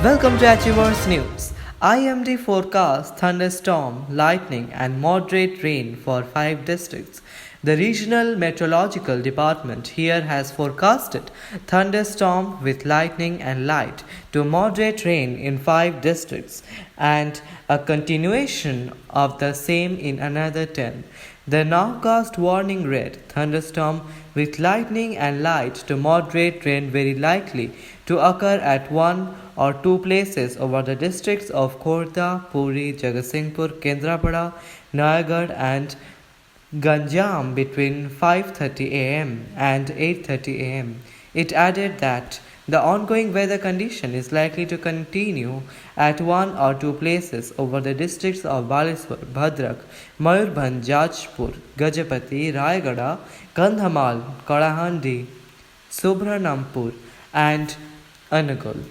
Welcome to Achieversnews. IMD forecasts thunderstorm, lightning, and moderate rain for 5 districts. The Regional Meteorological Department here has forecasted thunderstorm with lightning and light to moderate rain in 5 districts and a continuation of the same in another 10. The nowcast warning read thunderstorm with lightning and light to moderate rain very likely to occur at one or two places over the districts of Khordha, Puri, Jagatsinghpur, Kendrapada, Nayagarh, and Ganjam between 5:30 am and 8:30 am. It added that the ongoing weather condition is likely to continue at one or two places over the districts of Baliswar, Bhadrak, Mayurbhanj, Jajpur, Gajapati, Rayagada, Kandhamal, Kalahandi, Subhranampur, and Anagul.